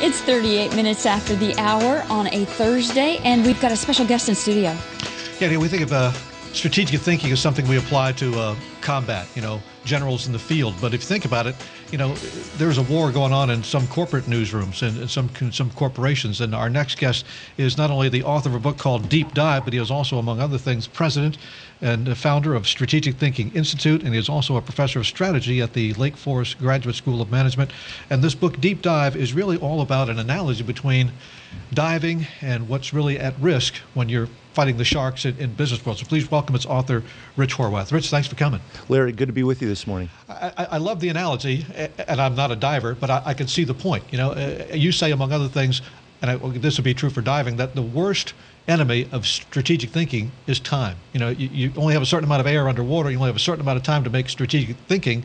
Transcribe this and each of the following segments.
It's 38 minutes after the hour on a Thursday, and we've got a special guest in studio. Yeah, we think of strategic thinking as something we apply to combat, generals in the field. But if you think about it, there's a war going on in some corporate newsrooms and some corporations. And our next guest is not only the author of a book called Deep Dive, but he is also, among other things, president and the founder of Strategic Thinking Institute, and he is also a professor of strategy at the Lake Forest Graduate School of Management. And this book, Deep Dive, is really all about an analogy between diving and what's really at risk when you're fighting the sharks in business world. So please welcome its author, Rich Horwath. Rich, thanks for coming. Larry, good to be with you this morning. I love the analogy, and I'm not a diver, but I can see the point. You say, among other things, and this would be true for diving, that the worst enemy of strategic thinking is time. You only have a certain amount of air underwater. You only have a certain amount of time to make strategic thinking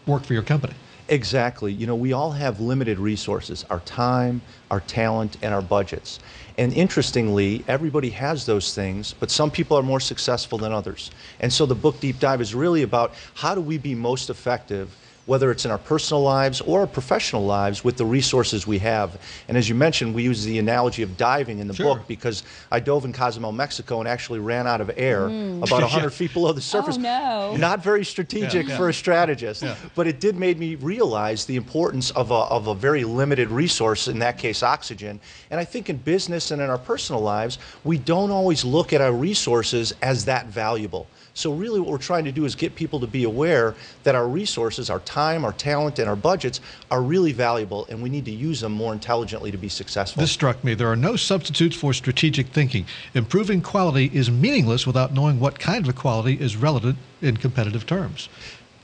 work for your company. Exactly. We all have limited resources, our time, our talent, and our budgets. And interestingly, everybody has those things, but some people are more successful than others. And so the book Deep Dive is really about how do we be most effective, whether it's in our personal lives or our professional lives, with the resources we have. And as you mentioned, we use the analogy of diving in the book because I dove in Cozumel, Mexico, and actually ran out of air about 100 feet below the surface. Oh, no. Not very strategic for a strategist, but it did make me realize the importance of a very limited resource, in that case, oxygen. And I think in business and in our personal lives, we don't always look at our resources as that valuable. So really what we're trying to do is get people to be aware that our resources, our time, our talent, and our budgets are really valuable, and we need to use them more intelligently to be successful. This struck me. There are no substitutes for strategic thinking. Improving quality is meaningless without knowing what kind of quality is relevant in competitive terms.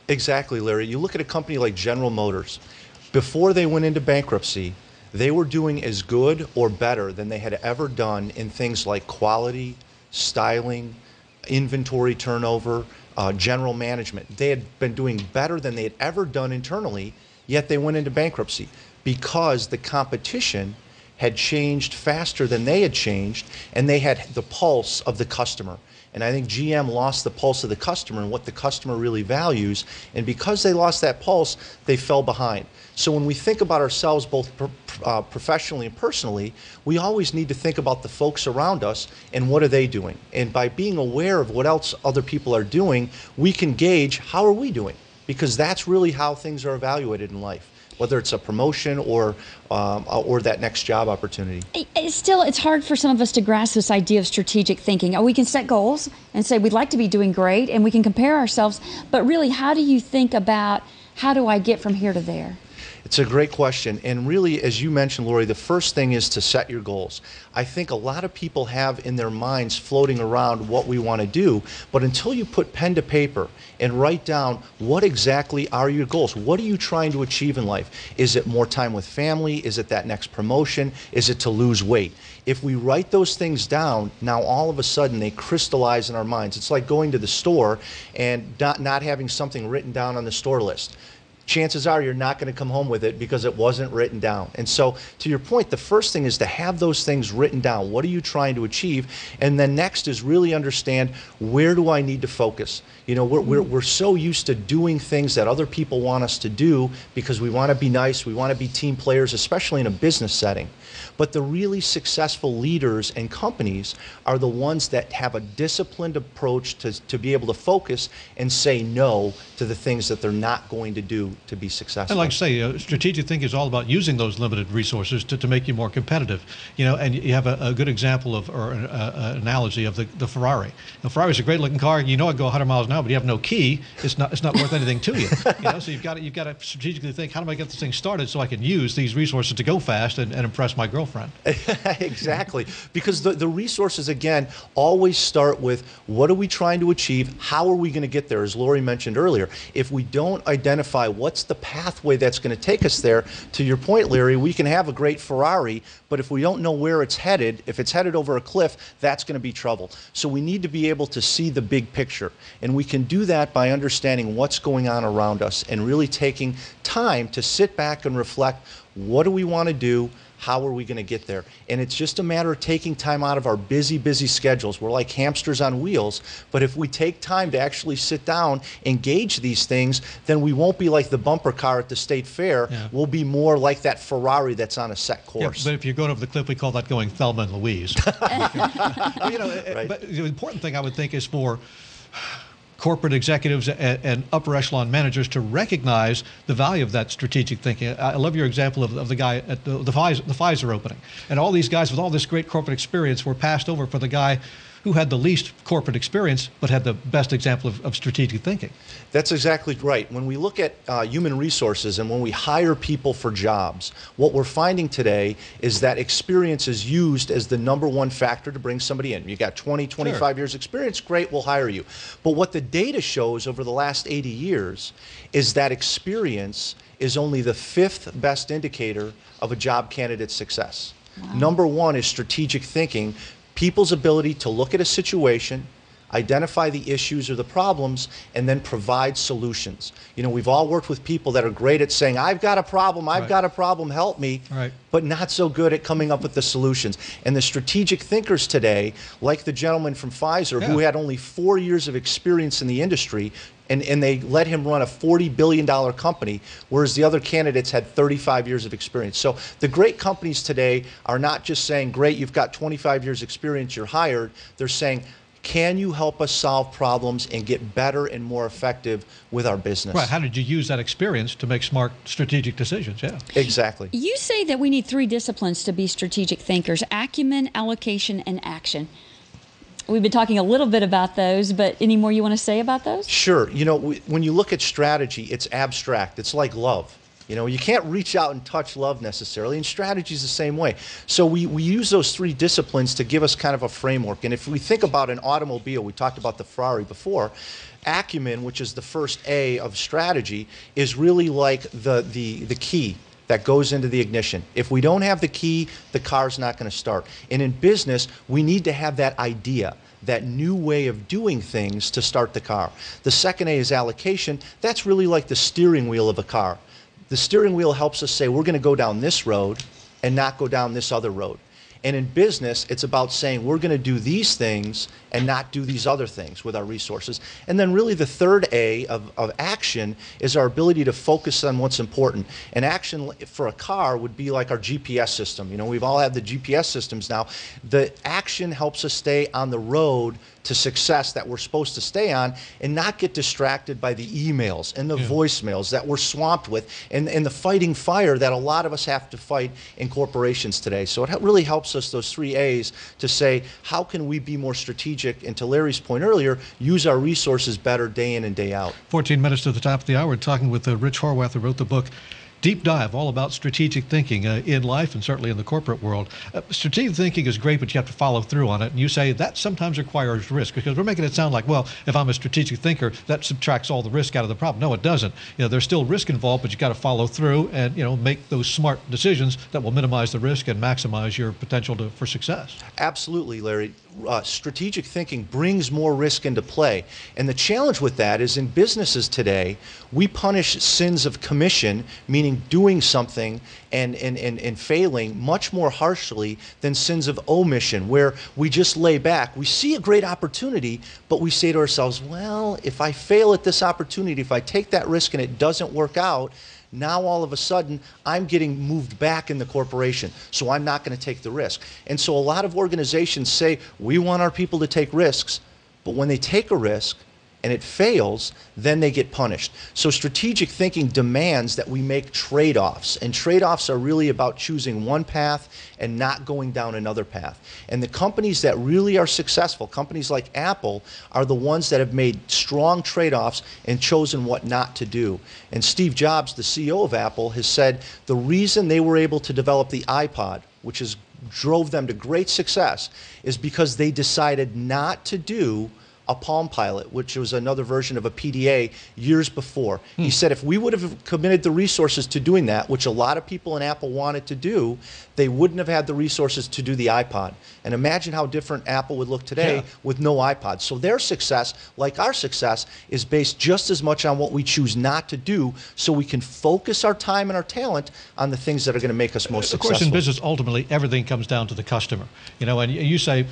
Exactly, Larry. You look at a company like General Motors. Before they went into bankruptcy, they were doing as good or better than they had ever done in things like quality, styling, inventory turnover, general management. They had been doing better than they had ever done internally, yet they went into bankruptcy because the competition had changed faster than they had changed, and they had the pulse of the customer. And I think GM lost the pulse of the customer and what the customer really values, and because they lost that pulse, they fell behind. So when we think about ourselves both professionally and personally, we always need to think about the folks around us and what are they doing. And by being aware of what else other people are doing, we can gauge how are we doing, because that's really how things are evaluated in life, whether it's a promotion or that next job opportunity. Still, it's hard for some of us to grasp this idea of strategic thinking. We can set goals and say we'd like to be doing great, and we can compare ourselves, but really, how do you think about how do I get from here to there? It's a great question, and really, as you mentioned, Lori, the first thing is to set your goals. I think a lot of people have in their minds floating around what we want to do, but until you put pen to paper and write down what exactly are your goals, what are you trying to achieve in life? Is it more time with family? Is it that next promotion? Is it to lose weight? If we write those things down, now all of a sudden they crystallize in our minds. It's like going to the store and not having something written down on the store list. Chances are you're not going to come home with it because it wasn't written down. And so, to your point, the first thing is to have those things written down. What are you trying to achieve? And then next is really understand, where do I need to focus? We're so used to doing things that other people want us to do because we want to be nice, we want to be team players, especially in a business setting. But the really successful leaders and companies are the ones that have a disciplined approach to be able to focus and say no to the things that they're not going to do to be successful. And like I say, strategic thinking is all about using those limited resources to make you more competitive. And you have a good example of, or an analogy of the Ferrari. Now, Ferrari's a great looking car. It go 100 miles an hour, but you have no key. It's not worth anything to you. So you've got to strategically think, how do I get this thing started so I can use these resources to go fast and impress my girlfriend? Exactly, because the resources, again, always start with what are we trying to achieve, how are we going to get there, as Lori mentioned earlier. If we don't identify what's the pathway that's going to take us there, to your point, Larry, we can have a great Ferrari, but if we don't know where it's headed, if it's headed over a cliff, that's going to be trouble. So we need to be able to see the big picture, and we can do that by understanding what's going on around us and really taking time to sit back and reflect, what do we want to do? how are we going to get there? And it's just a matter of taking time out of our busy, busy schedules. We're like hamsters on wheels, but if we take time to actually sit down, engage these things, then we won't be like the bumper car at the state fair. Yeah. We'll be more like that Ferrari that's on a set Yeah, course. but if you're going over the cliff, we call that going Thelma and Louise. Well, Right. but the important thing I would think is for corporate executives and upper echelon managers to recognize the value of that strategic thinking. I love your example of the guy at the Pfizer opening. And all these guys with all this great corporate experience were passed over for the guy who had the least corporate experience but had the best example of strategic thinking. That's exactly right. When we look at human resources and when we hire people for jobs, what we're finding today is that experience is used as the #1 factor to bring somebody in. You got 20, 25 years experience, great, we'll hire you. But what the data shows over the last 80 years is that experience is only the 5th best indicator of a job candidate's success. Wow. #1 is strategic thinking, people's ability to look at a situation, identify the issues or the problems, and then provide solutions. You know, we've all worked with people that are great at saying, I've got a problem, Right. got a problem, help me, Right. but not so good at coming up with the solutions. And the strategic thinkers today, like the gentleman from Pfizer, who Yeah. had only 4 years of experience in the industry, and they let him run a $40 billion company, whereas the other candidates had 35 years of experience. So the great companies today are not just saying, great, you've got 25 years experience, you're hired. They're saying, can you help us solve problems and get better and more effective with our business? Right. How did you use that experience to make smart strategic decisions? Yeah. Exactly. You say that we need 3 disciplines to be strategic thinkers: acumen, allocation, and action. We've been talking a little bit about those, but any more you want to say about those? Sure. You know, when you look at strategy, it's abstract. It's like love. You know, you can't reach out and touch love necessarily, and strategy is the same way. So we use those 3 disciplines to give us kind of a framework. And if we think about an automobile, we talked about the Ferrari before, acumen, which is the first A of strategy, is really like the key that goes into the ignition. If we don't have the key, the car's not going to start. And in business, we need to have that idea, that new way of doing things to start the car. The second A is allocation. That's really like the steering wheel of a car. The steering wheel helps us say, we're going to go down this road and not go down this other road. And in business, it's about saying we're going to do these things and not do these other things with our resources. And then really the third A of action is our ability to focus on what's important. And action for a car would be like our GPS system. You know, we've all had the GPS systems now. The action helps us stay on the road to success that we're supposed to stay on and not get distracted by the emails and the voicemails that we're swamped with and the fighting fire that a lot of us have to fight in corporations today. So it really helps us, those 3 A's, to say, how can we be more strategic, and to Larry's point earlier, use our resources better day in and day out. 14 minutes to the top of the hour, we're talking with Rich Horwath, who wrote the book Deep Dive, all about strategic thinking in life and certainly in the corporate world. Strategic thinking is great, but you have to follow through on it. And you say that sometimes requires risk, because we're making it sound like, well, if I'm a strategic thinker, that subtracts all the risk out of the problem. No, it doesn't. You know, there's still risk involved, but you got to follow through and, you know, make those smart decisions that will minimize the risk and maximize your potential for success. Absolutely, Larry. Strategic thinking brings more risk into play. And the challenge with that is in businesses today, we punish sins of commission, meaning doing something and failing, much more harshly than sins of omission, where we just lay back. We see a great opportunity, but we say to ourselves, well, if I fail at this opportunity, if I take that risk and it doesn't work out, now all of a sudden I'm getting moved back in the corporation, so I'm not going to take the risk. And so a lot of organizations say, we want our people to take risks, but when they take a risk and it fails, then they get punished. So strategic thinking demands that we make trade-offs, and trade-offs are really about choosing one path and not going down another path. And the companies that really are successful, companies like Apple, are the ones that have made strong trade-offs and chosen what not to do. And Steve Jobs, the CEO of Apple, has said the reason they were able to develop the iPod, which drove them to great success, is because they decided not to do a Palm Pilot, which was another version of a PDA years before. He said if we would have committed the resources to doing that, which a lot of people in Apple wanted to do, they wouldn't have had the resources to do the iPod. And imagine how different Apple would look today with no iPod. So their success, like our success, is based just as much on what we choose not to do, so we can focus our time and our talent on the things that are going to make us most successful. Of course, in business, ultimately, everything comes down to the customer. And you say,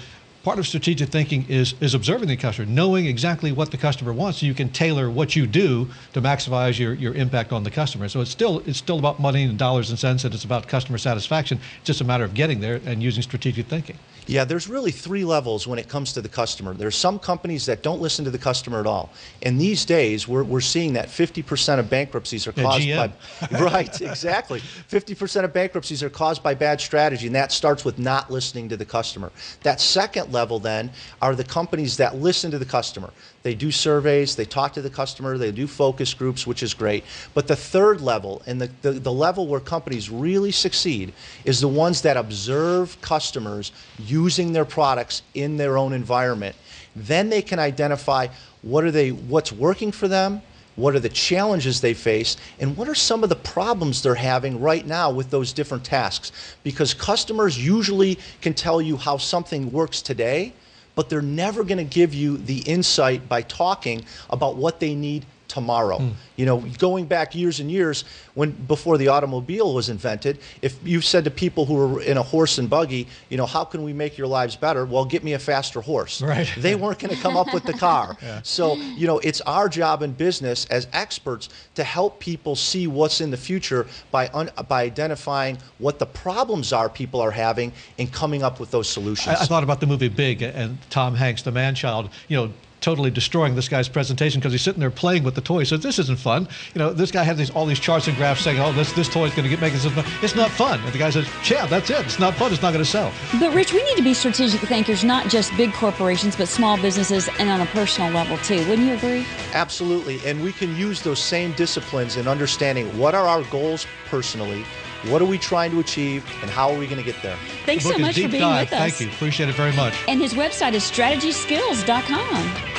part of strategic thinking is observing the customer, knowing exactly what the customer wants, so you can tailor what you do to maximize your impact on the customer. So it's still about money and dollars and cents, and it's about customer satisfaction. It's just a matter of getting there and using strategic thinking. Yeah, there's really 3 levels when it comes to the customer. There's some companies that don't listen to the customer at all. And these days, we're seeing that 50% of bankruptcies are caused by... Right, exactly. 50% of bankruptcies are caused by bad strategy, and that starts with not listening to the customer. That second level, then, are the companies that listen to the customer. They do surveys, they talk to the customer, they do focus groups, which is great. But the third level, and the level where companies really succeed, is the ones that observe customers using their products in their own environment. Then they can identify what's working for them, what are the challenges they face, and what are some of the problems they're having right now with those different tasks. Because customers usually can tell you how something works today, but they're never going to give you the insight by talking about what they need tomorrow. Going back years and years, before the automobile was invented, if you said to people who were in a horse and buggy, how can we make your lives better? Well, get me a faster horse. Right. They weren't going to come up with the car. So, it's our job in business as experts to help people see what's in the future by identifying what the problems are people are having and coming up with those solutions. I thought about the movie Big and Tom Hanks, the man-child, totally destroying this guy's presentation because he's sitting there playing with the toy. So this isn't fun. This guy had all these charts and graphs saying, oh, this toy is going to make this fun. It's not fun. And the guy says, yeah, that's it. It's not fun. It's not going to sell. But Rich, we need to be strategic thinkers, not just big corporations, but small businesses and on a personal level too. Wouldn't you agree? Absolutely. And we can use those same disciplines in understanding what are our goals personally, what are we trying to achieve, and how are we going to get there? Thanks so much for being with us. Thank you. Appreciate it very much. And his website is strategyskills.com.